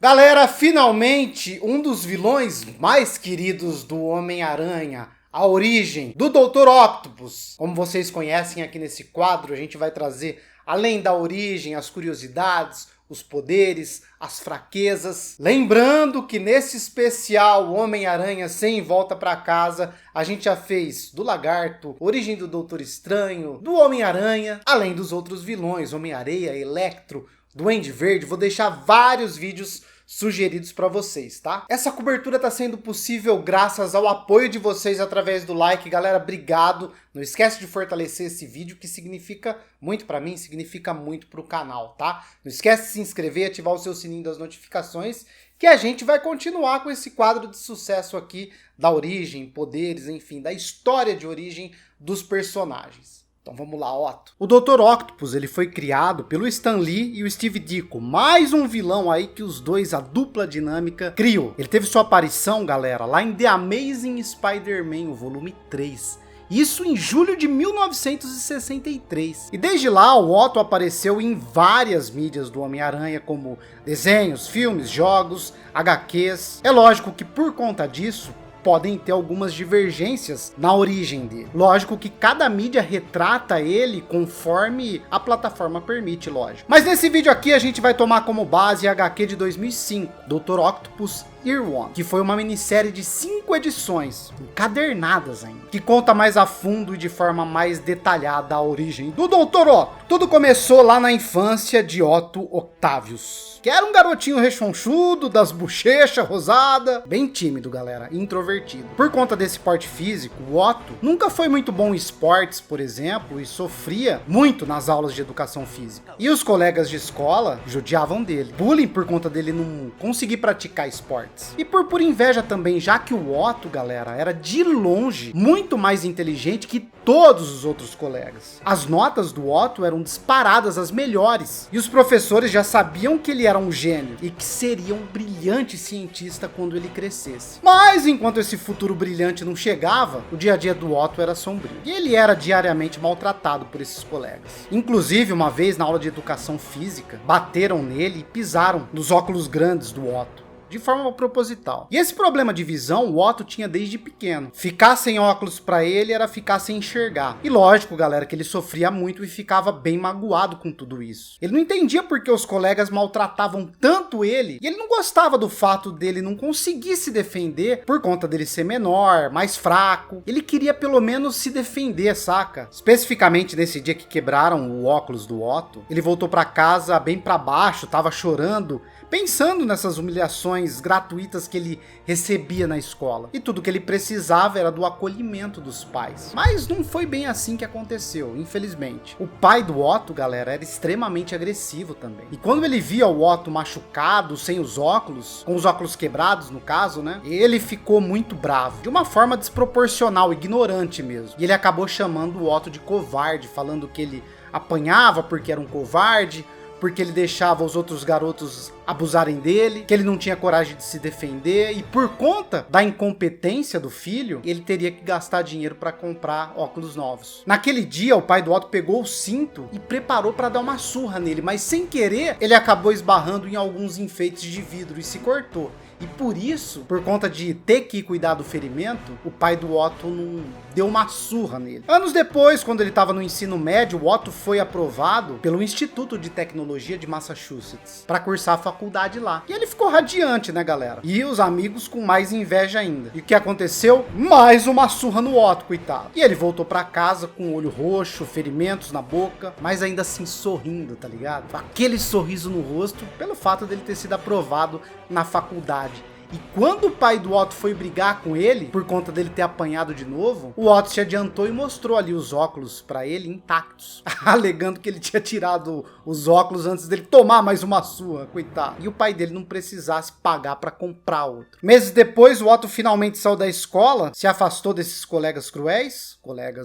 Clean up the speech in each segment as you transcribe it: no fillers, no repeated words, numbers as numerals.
Galera, finalmente um dos vilões mais queridos do Homem-Aranha, a origem do Dr. Octopus. Como vocês conhecem aqui nesse quadro, a gente vai trazer, além da origem, as curiosidades, os poderes, as fraquezas. Lembrando que nesse especial Homem-Aranha Sem Volta Pra Casa, a gente já fez do Lagarto, origem do Doutor Estranho, do Homem-Aranha, além dos outros vilões, Homem-Areia, Electro, Duende Verde. Vou deixar vários vídeos sugeridos para vocês, tá? Essa cobertura tá sendo possível graças ao apoio de vocês através do like. Galera, obrigado. Não esquece de fortalecer esse vídeo, que significa muito para mim, significa muito pro canal, tá? Não esquece de se inscrever e ativar o seu sininho das notificações, que a gente vai continuar com esse quadro de sucesso aqui da origem, poderes, enfim, da história de origem dos personagens. Então vamos lá, Otto. O Dr. Octopus, ele foi criado pelo Stan Lee e o Steve Ditko, mais um vilão aí que os dois, a dupla dinâmica, criou. Ele teve sua aparição, galera, lá em The Amazing Spider-Man, o volume 3. Isso em julho de 1963. E desde lá, o Otto apareceu em várias mídias do Homem-Aranha, como desenhos, filmes, jogos, HQs. É lógico que por conta disso, podem ter algumas divergências na origem dele. Lógico que cada mídia retrata ele conforme a plataforma permite, lógico. Mas nesse vídeo aqui a gente vai tomar como base a HQ de 2005, Dr. Octopus Year One, que foi uma minissérie de 5 edições, encadernadas ainda, que conta mais a fundo e de forma mais detalhada a origem do Dr. Otto. Tudo começou lá na infância de Otto Octavius, que era um garotinho rechonchudo, das bochechas rosada, bem tímido, galera, introvertido. Por conta desse porte físico, o Otto nunca foi muito bom em esportes, por exemplo, e sofria muito nas aulas de educação física. E os colegas de escola judiavam dele. Bullying por conta dele não conseguir praticar esportes. E por inveja também, já que o Otto, galera, era de longe muito mais inteligente que todos os outros colegas. As notas do Otto eram disparadas as melhores, e os professores já sabiam que ele era um gênio e que seria um brilhante cientista quando ele crescesse. Mas enquanto esse futuro brilhante não chegava, o dia a dia do Otto era sombrio, e ele era diariamente maltratado por esses colegas. Inclusive, uma vez na aula de educação física, bateram nele e pisaram nos óculos grandes do Otto, de forma proposital. E esse problema de visão o Otto tinha desde pequeno. Ficar sem óculos para ele era ficar sem enxergar. E lógico, galera, que ele sofria muito e ficava bem magoado com tudo isso. Ele não entendia por que os colegas maltratavam tanto ele, e ele não gostava do fato dele não conseguir se defender por conta dele ser menor, mais fraco. Ele queria pelo menos se defender, saca? Especificamente nesse dia que quebraram o óculos do Otto, ele voltou para casa bem para baixo, tava chorando, pensando nessas humilhações gratuitas que ele recebia na escola. E tudo que ele precisava era do acolhimento dos pais. Mas não foi bem assim que aconteceu, infelizmente. O pai do Otto, galera, era extremamente agressivo também. E quando ele via o Otto machucado, sem os óculos, com os óculos quebrados no caso, né, ele ficou muito bravo, de uma forma desproporcional, ignorante mesmo. E ele acabou chamando o Otto de covarde, falando que ele apanhava porque era um covarde, porque ele deixava os outros garotos abusarem dele, que ele não tinha coragem de se defender, e por conta da incompetência do filho, ele teria que gastar dinheiro para comprar óculos novos. Naquele dia, o pai do Otto pegou o cinto e preparou para dar uma surra nele, mas sem querer, ele acabou esbarrando em alguns enfeites de vidro e se cortou. E por isso, por conta de ter que cuidar do ferimento, o pai do Otto não deu uma surra nele. Anos depois, quando ele estava no ensino médio, o Otto foi aprovado pelo Instituto de Tecnologia de Massachusetts para cursar a faculdade lá. E ele ficou radiante, né, galera? E os amigos com mais inveja ainda. E o que aconteceu? Mais uma surra no Otto, coitado. E ele voltou para casa com o olho roxo, ferimentos na boca, mas ainda assim sorrindo, tá ligado? Aquele sorriso no rosto pelo fato dele ter sido aprovado na faculdade. E quando o pai do Otto foi brigar com ele, por conta dele ter apanhado de novo, o Otto se adiantou e mostrou ali os óculos para ele intactos, alegando que ele tinha tirado os óculos antes dele tomar mais uma surra, coitado. E o pai dele não precisasse pagar para comprar outro. Meses depois, o Otto finalmente saiu da escola, se afastou desses colegas cruéis,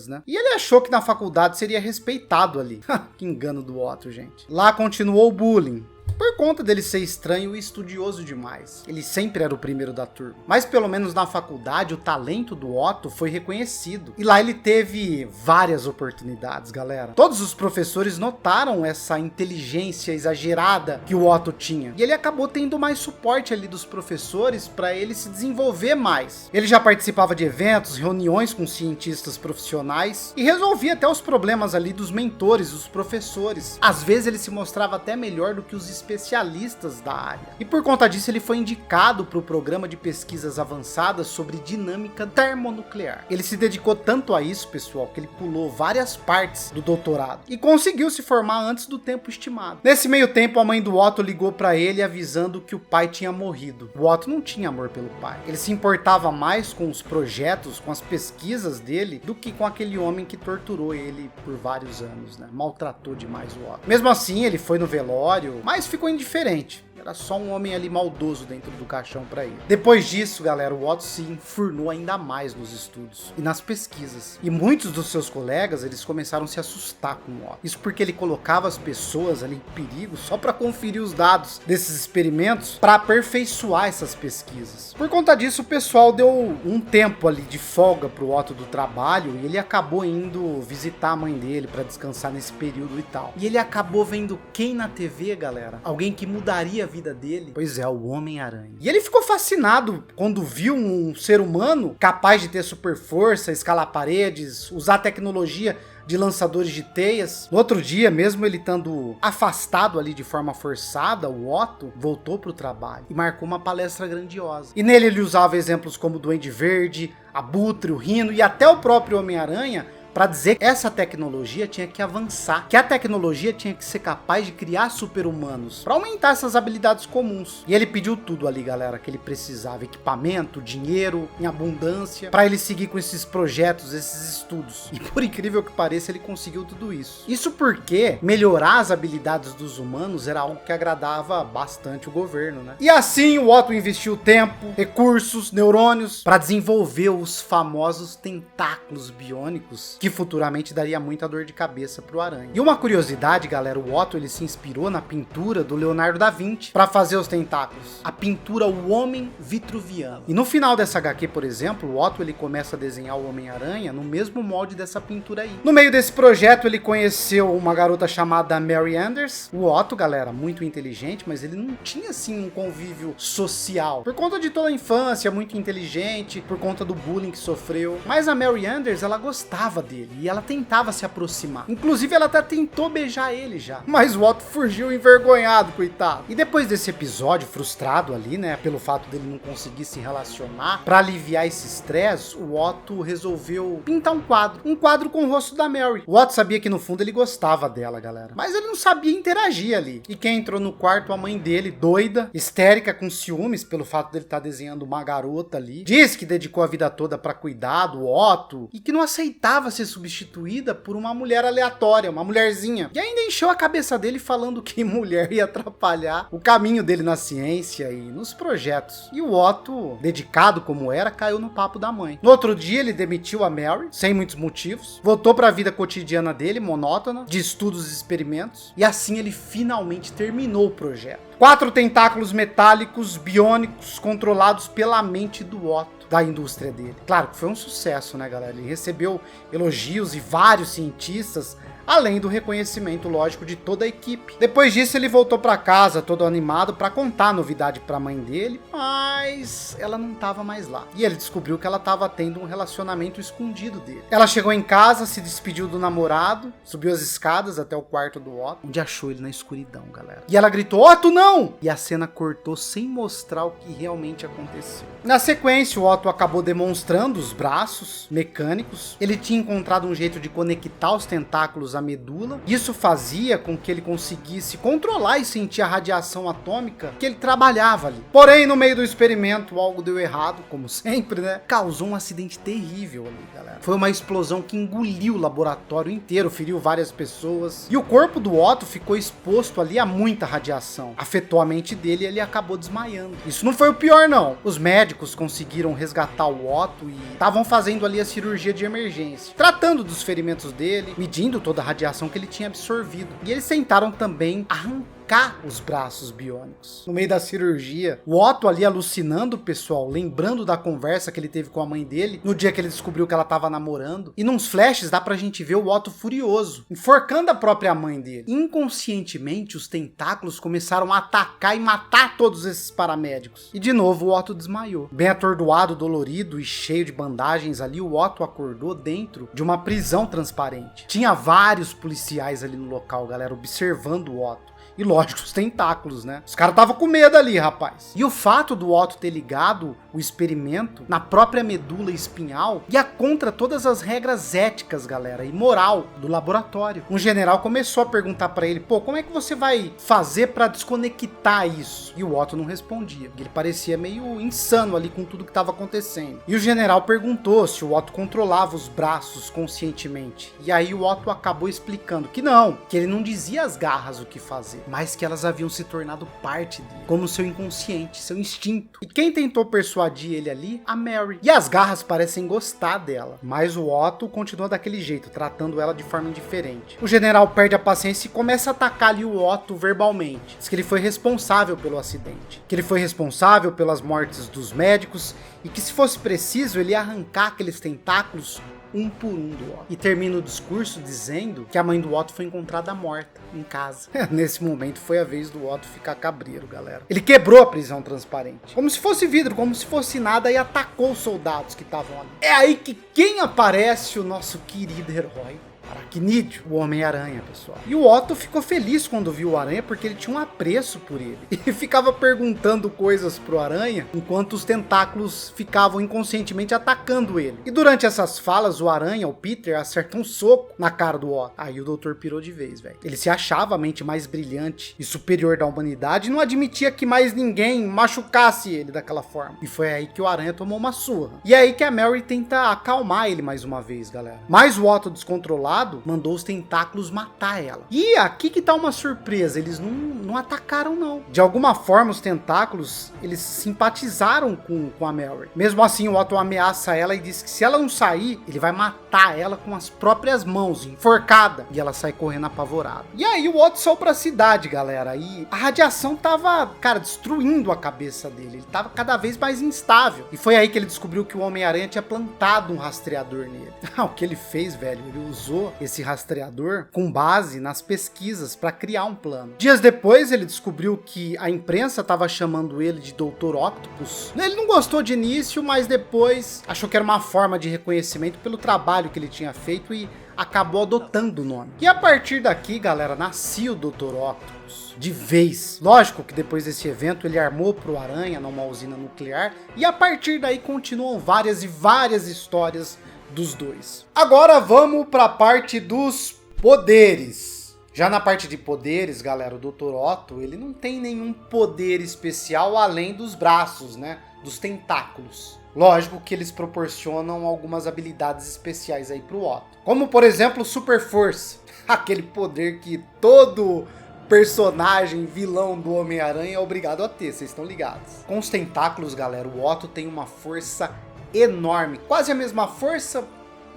né? E ele achou que na faculdade seria respeitado ali. Que engano do Otto, gente. Lá continuou o bullying. por conta dele ser estranho e estudioso demais. Ele sempre era o primeiro da turma. Mas pelo menos na faculdade, o talento do Otto foi reconhecido. E lá ele teve várias oportunidades, galera. Todos os professores notaram essa inteligência exagerada que o Otto tinha. E ele acabou tendo mais suporte ali dos professores para ele se desenvolver mais. Ele já participava de eventos, reuniões com cientistas profissionais e resolvia até os problemas ali dos mentores, dos professores. Às vezes ele se mostrava até melhor do que os especialistas da área. E por conta disso ele foi indicado para o programa de pesquisas avançadas sobre dinâmica termonuclear. Ele se dedicou tanto a isso, pessoal, que ele pulou várias partes do doutorado e conseguiu se formar antes do tempo estimado. Nesse meio tempo, a mãe do Otto ligou para ele avisando que o pai tinha morrido. O Otto não tinha amor pelo pai. Ele se importava mais com os projetos, com as pesquisas dele, do que com aquele homem que torturou ele por vários anos, né? Maltratou demais o Otto. Mesmo assim, ele foi no velório, mas ficou indiferente. Era só um homem ali maldoso dentro do caixão para ele. Depois disso, galera, o Otto se enfurnou ainda mais nos estudos e nas pesquisas. E muitos dos seus colegas, eles começaram a se assustar com o Otto. Isso porque ele colocava as pessoas ali em perigo só para conferir os dados desses experimentos para aperfeiçoar essas pesquisas. Por conta disso, o pessoal deu um tempo ali de folga pro Otto do trabalho e ele acabou indo visitar a mãe dele para descansar nesse período e tal. E ele acabou vendo quem na TV, galera? Alguém que mudaria a vida dele? Pois é, o Homem-Aranha. E ele ficou fascinado quando viu um ser humano capaz de ter super força, escalar paredes, usar tecnologia de lançadores de teias. No outro dia, mesmo ele estando afastado ali de forma forçada, o Otto voltou para o trabalho e marcou uma palestra grandiosa. E nele ele usava exemplos como o Duende Verde, Abutre, o Rino e até o próprio Homem-Aranha para dizer que essa tecnologia tinha que avançar, que a tecnologia tinha que ser capaz de criar super-humanos para aumentar essas habilidades comuns. E ele pediu tudo ali, galera, que ele precisava: equipamento, dinheiro em abundância, para ele seguir com esses projetos, esses estudos. E por incrível que pareça, ele conseguiu tudo isso. Isso porque melhorar as habilidades dos humanos era algo que agradava bastante o governo, né? E assim o Otto investiu tempo, recursos, neurônios para desenvolver os famosos tentáculos biônicos que futuramente daria muita dor de cabeça pro Aranha. E uma curiosidade, galera, o Otto ele se inspirou na pintura do Leonardo da Vinci para fazer os tentáculos. A pintura O Homem Vitruviano. E no final dessa HQ, por exemplo, o Otto ele começa a desenhar o Homem-Aranha no mesmo molde dessa pintura aí. No meio desse projeto, ele conheceu uma garota chamada Mary Anders. O Otto, galera, muito inteligente, mas ele não tinha assim um convívio social. Por conta de toda a infância, muito inteligente, por conta do bullying que sofreu. Mas a Mary Anders, ela gostava dele e ela tentava se aproximar. Inclusive, ela até tentou beijar ele já. Mas o Otto fugiu envergonhado, coitado. E depois desse episódio, frustrado ali, né, pelo fato dele não conseguir se relacionar, para aliviar esse estresse, o Otto resolveu pintar um quadro com o rosto da Mary. O Otto sabia que no fundo ele gostava dela, galera, mas ele não sabia interagir ali. E quem entrou no quarto, a mãe dele, doida, histérica, com ciúmes pelo fato dele estar desenhando uma garota ali. Diz que dedicou a vida toda para cuidar do Otto e que não aceitava ser substituída por uma mulher aleatória, uma mulherzinha. E ainda encheu a cabeça dele falando que mulher ia atrapalhar o caminho dele na ciência e nos projetos. E o Otto, dedicado como era, caiu no papo da mãe. No outro dia, ele demitiu a Mary, sem muitos motivos, voltou para a vida cotidiana dele, monótona, de estudos e experimentos, e assim ele finalmente terminou o projeto. 4 tentáculos metálicos biônicos controlados pela mente do Otto, da indústria dele. Claro que foi um sucesso, né, galera? Ele recebeu elogios e vários cientistas, além do reconhecimento, lógico, de toda a equipe. Depois disso, ele voltou para casa todo animado para contar a novidade para a mãe dele, mas ela não estava mais lá. E ele descobriu que ela estava tendo um relacionamento escondido dele. Ela chegou em casa, se despediu do namorado, subiu as escadas até o quarto do Otto, onde achou ele na escuridão, galera. E ela gritou: "Otto, não!" E a cena cortou sem mostrar o que realmente aconteceu. Na sequência, o Otto acabou demonstrando os braços mecânicos. Ele tinha encontrado um jeito de conectar os tentáculos à medula. Isso fazia com que ele conseguisse controlar e sentir a radiação atômica que ele trabalhava ali. Porém, no meio do experimento, algo deu errado, como sempre, né? Causou um acidente terrível ali, galera. Foi uma explosão que engoliu o laboratório inteiro, feriu várias pessoas. E o corpo do Otto ficou exposto ali a muita radiação. Afetou a mente dele e ele acabou desmaiando. Isso não foi o pior, não. Os médicos conseguiram resgatar o Otto e estavam fazendo ali a cirurgia de emergência, tratando dos ferimentos dele, medindo toda a radiação que ele tinha absorvido. E eles tentaram também arrancar arrancar os braços biônicos. No meio da cirurgia, o Otto ali alucinando, pessoal, lembrando da conversa que ele teve com a mãe dele, no dia que ele descobriu que ela tava namorando. E nos flashes dá pra gente ver o Otto furioso, enforcando a própria mãe dele. Inconscientemente, os tentáculos começaram a atacar e matar todos esses paramédicos. E de novo, o Otto desmaiou. Bem atordoado, dolorido e cheio de bandagens ali, o Otto acordou dentro de uma prisão transparente. Tinha vários policiais ali no local, galera, observando o Otto. E lógico, os tentáculos, né? Os caras estavam com medo ali, rapaz. E o fato do Otto ter ligado o experimento na própria medula espinhal ia contra todas as regras éticas, galera, e moral do laboratório. Um general começou a perguntar pra ele, pô, como é que você vai fazer pra desconectar isso? E o Otto não respondia. Ele parecia meio insano ali com tudo que estava acontecendo. E o general perguntou se o Otto controlava os braços conscientemente. E aí o Otto acabou explicando que não, que ele não dizia às garras o que fazer, mas que elas haviam se tornado parte dele, como seu inconsciente, seu instinto. E quem tentou persuadir ele ali? A Mary. E as garras parecem gostar dela, mas o Otto continua daquele jeito, tratando ela de forma indiferente. O general perde a paciência e começa a atacar ali o Otto verbalmente. Diz que ele foi responsável pelo acidente, que ele foi responsável pelas mortes dos médicos e que se fosse preciso ele ia arrancar aqueles tentáculos um por um do Otto. E termina o discurso dizendo que a mãe do Otto foi encontrada morta em casa. Nesse momento foi a vez do Otto ficar cabreiro, galera. Ele quebrou a prisão transparente, como se fosse vidro, como se fosse nada, e atacou os soldados que estavam ali. É aí que quem aparece? O nosso querido herói Aracnídeo, o Homem-Aranha, pessoal. E o Otto ficou feliz quando viu o Aranha porque ele tinha um apreço por ele. E ficava perguntando coisas pro Aranha enquanto os tentáculos ficavam inconscientemente atacando ele. E durante essas falas, o Aranha, o Peter, acerta um soco na cara do Otto. Aí o doutor pirou de vez, velho. Ele se achava a mente mais brilhante e superior da humanidade e não admitia que mais ninguém machucasse ele daquela forma. E foi aí que o Aranha tomou uma surra. E é aí que a Mary tenta acalmar ele mais uma vez, galera. Mas o Otto descontrolado mandou os tentáculos matar ela. E aqui que tá uma surpresa, eles não atacaram não. De alguma forma os tentáculos, eles simpatizaram com a Mary. Mesmo assim o Otto ameaça ela e diz que se ela não sair, ele vai matar ela com as próprias mãos, enforcada. E ela sai correndo apavorada. E aí o Otto saiu pra cidade, galera, e a radiação tava, cara, destruindo a cabeça dele. Ele tava cada vez mais instável. E foi aí que ele descobriu que o Homem-Aranha tinha plantado um rastreador nele. O que ele fez, velho, ele usou esse rastreador com base nas pesquisas para criar um plano. Dias depois ele descobriu que a imprensa estava chamando ele de Dr. Octopus. Ele não gostou de início, mas depois achou que era uma forma de reconhecimento pelo trabalho que ele tinha feito e acabou adotando o nome. E a partir daqui, galera, nascia o Dr. Octopus de vez. Lógico que depois desse evento ele armou pro Aranha numa usina nuclear e a partir daí continuam várias e várias histórias dos dois. Agora vamos para a parte dos poderes. Já na parte de poderes, galera, o Dr. Otto, ele não tem nenhum poder especial além dos braços, né? Dos tentáculos. Lógico que eles proporcionam algumas habilidades especiais aí pro Otto. Como, por exemplo, Super Força. Aquele poder que todo personagem vilão do Homem-Aranha é obrigado a ter, vocês estão ligados. Com os tentáculos, galera, o Otto tem uma força enorme, quase a mesma força,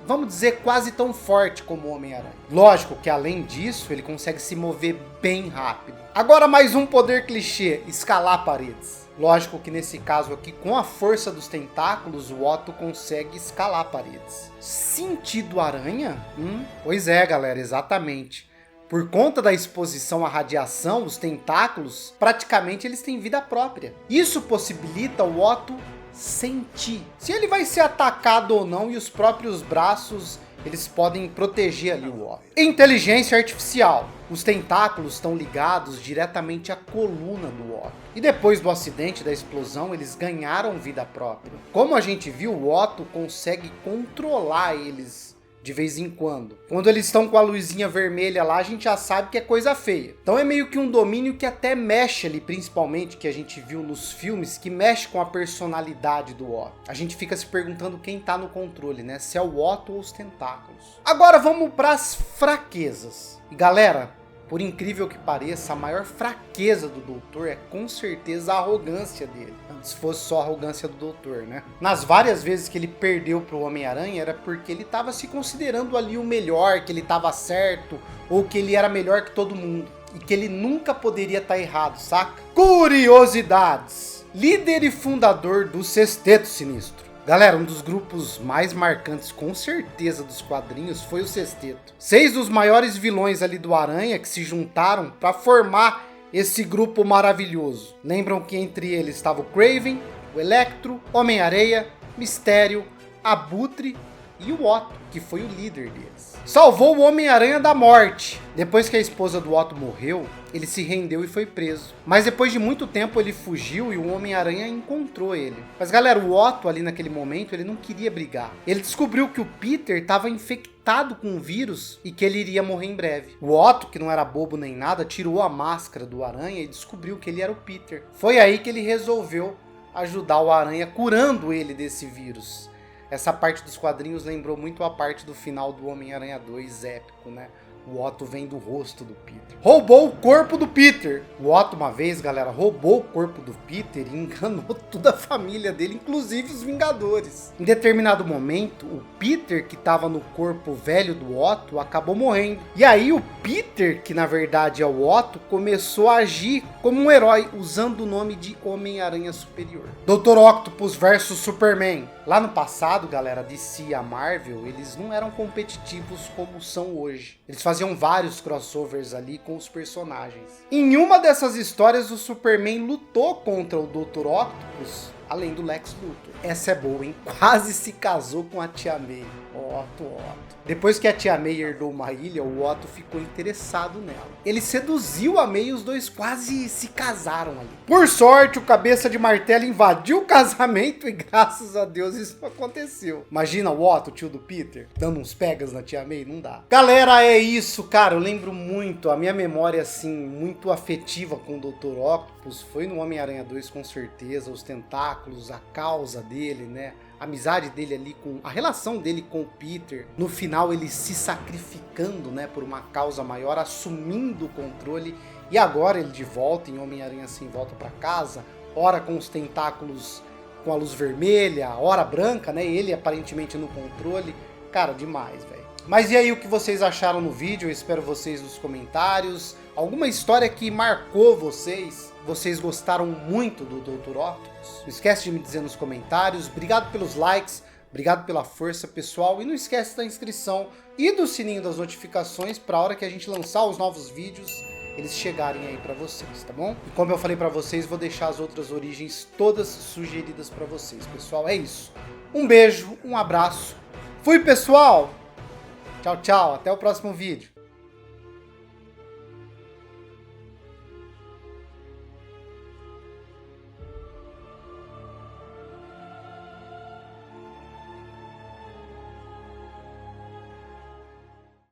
vamos dizer, quase tão forte como o Homem-Aranha. Lógico que além disso, ele consegue se mover bem rápido. Agora mais um poder clichê, escalar paredes. Lógico que nesse caso aqui, com a força dos tentáculos, o Otto consegue escalar paredes. Sentido aranha? Pois é, galera, exatamente. Por conta da exposição à radiação, os tentáculos, praticamente eles têm vida própria. Isso possibilita o Otto sentir se ele vai ser atacado ou não, e os próprios braços eles podem proteger ali o Otto. Inteligência artificial. Os tentáculos estão ligados diretamente à coluna do Otto. E depois do acidente, da explosão, eles ganharam vida própria. Como a gente viu, o Otto consegue controlar eles de vez em quando. Quando eles estão com a luzinha vermelha lá, a gente já sabe que é coisa feia. Então é meio que um domínio que até mexe ali, principalmente, que a gente viu nos filmes, que mexe com a personalidade do Otto. A gente fica se perguntando quem tá no controle, né? Se é o Otto ou os tentáculos. Agora vamos para as fraquezas. E galera, por incrível que pareça, a maior fraqueza do Doutor é com certeza a arrogância dele. Se fosse só a arrogância do Doutor, né? Nas várias vezes que ele perdeu pro Homem-Aranha era porque ele tava se considerando ali o melhor, que ele tava certo, ou que ele era melhor que todo mundo. e que ele nunca poderia estar errado, saca? Curiosidades. Líder e fundador do Sexteto Sinistro. Galera, um dos grupos mais marcantes, com certeza, dos quadrinhos foi o Sexteto. 6 dos maiores vilões ali do Aranha que se juntaram para formar esse grupo maravilhoso. Lembram que entre eles estava o Kraven, o Electro, Homem-Areia, Mistério, Abutre e o Otto, que foi o líder deles. Salvou o Homem-Aranha da morte. Depois que a esposa do Otto morreu, ele se rendeu e foi preso. Mas depois de muito tempo ele fugiu e o Homem-Aranha encontrou ele. Mas galera, o Otto ali naquele momento, ele não queria brigar. Ele descobriu que o Peter estava infectado com o vírus e que ele iria morrer em breve. O Otto, que não era bobo nem nada, tirou a máscara do Aranha e descobriu que ele era o Peter. Foi aí que ele resolveu ajudar o Aranha curando ele desse vírus. Essa parte dos quadrinhos lembrou muito a parte do final do Homem-Aranha 2 épico, né? O Otto vem do rosto do Peter. Roubou o corpo do Peter. O Otto uma vez, galera, roubou o corpo do Peter e enganou toda a família dele, inclusive os Vingadores. Em determinado momento, o Peter, que estava no corpo velho do Otto, acabou morrendo. E aí o Peter, que na verdade é o Otto, começou a agir como um herói, usando o nome de Homem-Aranha Superior. Dr. Octopus versus Superman. Lá no passado, galera, DC e a Marvel, eles não eram competitivos como são hoje. Eles faziam vários crossovers ali com os personagens. Em uma dessas histórias, o Superman lutou contra o Dr. Octopus, além do Lex Luthor. Essa é boa, hein? Quase se casou com a Tia May. Otto. Depois que a Tia May herdou uma ilha, o Otto ficou interessado nela. Ele seduziu a May e os dois quase se casaram ali. Por sorte, o Cabeça de Martelo invadiu o casamento e graças a Deus isso não aconteceu. Imagina o Otto, tio do Peter, dando uns pegas na Tia May, não dá. Galera, é isso, cara. Eu lembro muito, a minha memória, assim, muito afetiva com o Dr. Octopus foi no Homem-Aranha 2, com certeza. Os tentáculos, a causa dele, né? A amizade dele ali, a relação dele com o Peter, no final ele se sacrificando, né, por uma causa maior, assumindo o controle, e agora ele de volta em Homem-Aranha Sem Volta para Casa, ora com os tentáculos com a luz vermelha, ora branca, né, ele aparentemente no controle. Cara, demais, velho. Mas e aí, o que vocês acharam no vídeo? Eu espero vocês nos comentários. Alguma história que marcou vocês? Vocês gostaram muito do Dr. Octopus? Não esquece de me dizer nos comentários. Obrigado pelos likes, obrigado pela força, pessoal. E não esquece da inscrição e do sininho das notificações para a hora que a gente lançar os novos vídeos, eles chegarem aí para vocês, tá bom? E como eu falei para vocês, vou deixar as outras origens todas sugeridas para vocês, pessoal. É isso. Um beijo, um abraço. Fui, pessoal! Tchau, tchau. Até o próximo vídeo.